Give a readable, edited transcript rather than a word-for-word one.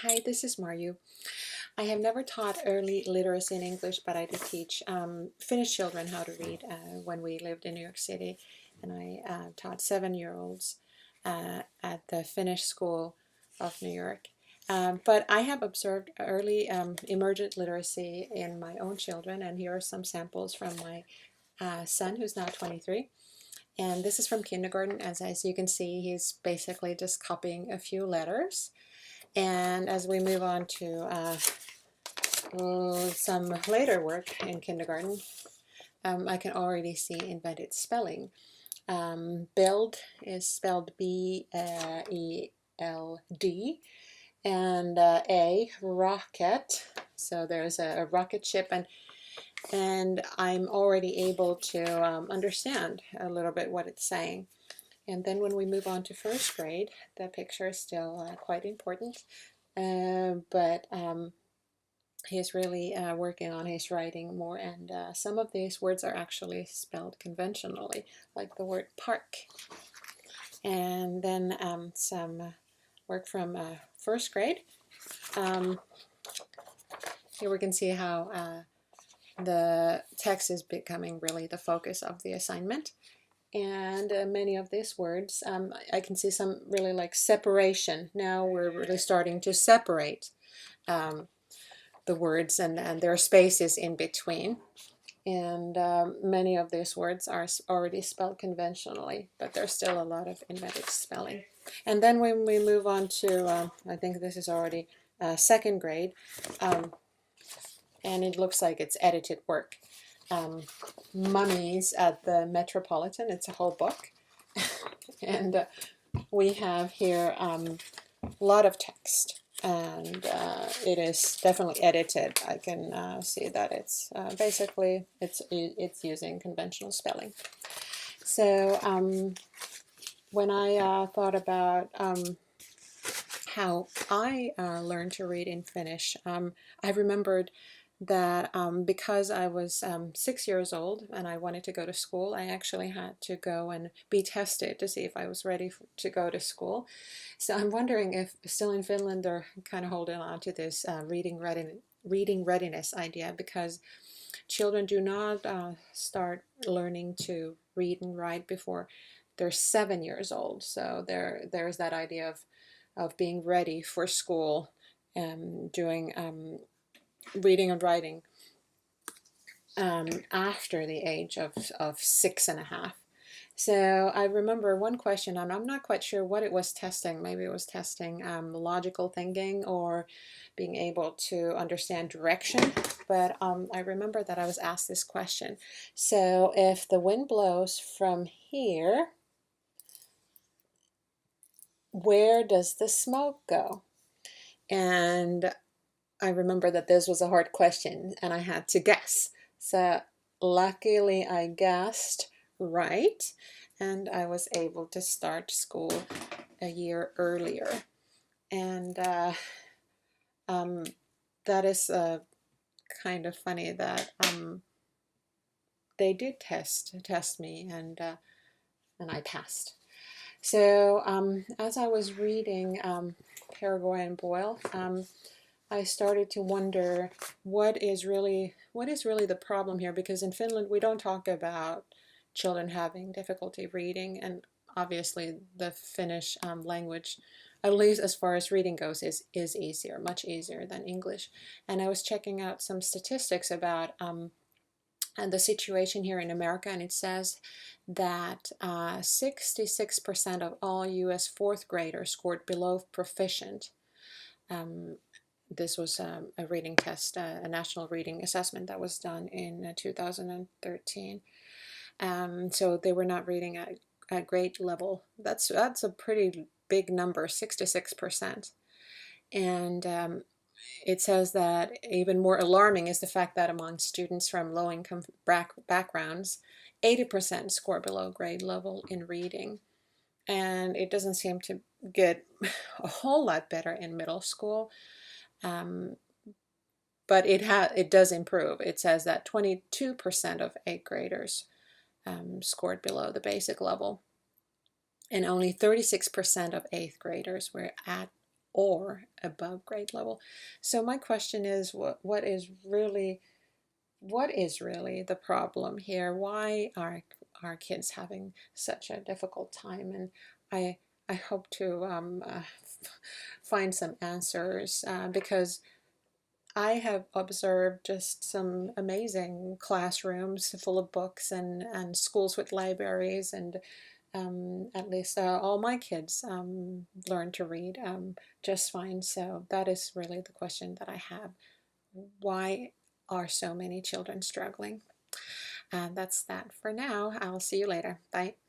Hi, this is Mario. I have never taught early literacy in English, but I did teach Finnish children how to read when we lived in New York City, and I taught 7-year-olds at the Finnish School of New York. But I have observed early emergent literacy in my own children, and here are some samples from my son, who's now 23. And this is from kindergarten. As you can see, he's basically just copying a few letters. And as we move on to some later work in kindergarten, I can already see invented spelling. Build is spelled B-E-L-D, and A, rocket. So there's a rocket ship, and I'm already able to understand a little bit what it's saying. And then when we move on to first grade, the picture is still quite important, but he's really working on his writing more, and some of these words are actually spelled conventionally, like the word park. And then some work from first grade. Here we can see how the text is becoming really the focus of the assignment. And many of these words, I can see some really like separation. Now we're really starting to separate the words, and there are spaces in between. And many of these words are already spelled conventionally, but there's still a lot of invented spelling. And then when we move on to, I think this is already second grade, and it looks like it's edited work. Mummies at the Metropolitan, it's a whole book. And we have here a lot of text, and it is definitely edited. I can see that it's basically it's using conventional spelling. So when I thought about how I learned to read in Finnish, I remembered that because I was 6 years old and I wanted to go to school, I actually had to go and be tested to see if I was ready to go to school. So I'm wondering if still in Finland they're kind of holding on to this reading readiness idea, because children do not start learning to read and write before they're 7 years old. So there's that idea of being ready for school and doing reading and writing after the age of 6.5. So I remember one question, and I'm not quite sure what it was testing. Maybe it was testing logical thinking or being able to understand direction. But I remember that I was asked this question. So if the wind blows from here, where does the smoke go? And I remember that this was a hard question and I had to guess. So luckily I guessed right, and I was able to start school a year earlier. And um, that is kind of funny that they did test me, and I passed. So as I was reading Paraguay and Boyle, I started to wonder what is really the problem here, because in Finland we don't talk about children having difficulty reading, and obviously the Finnish language, at least as far as reading goes, is easier, much easier than English. And I was checking out some statistics about and the situation here in America, and it says that 66% of all U.S. fourth graders scored below proficient. This was a reading test, a national reading assessment that was done in 2013. So they were not reading at grade level. That's a pretty big number, 66%. And it says that even more alarming is the fact that among students from low-income backgrounds, 80% score below grade level in reading. And it doesn't seem to get a whole lot better in middle school. But it does improve. It says that 22% of 8th graders scored below the basic level, and only 36% of 8th graders were at or above grade level. So my question is, what is really the problem here? Why are our kids having such a difficult time? And I hope to find some answers, because I have observed just some amazing classrooms full of books, and schools with libraries, and at least all my kids learn to read just fine. So that is really the question that I have. Why are so many children struggling? And that's that for now. I'll see you later. Bye.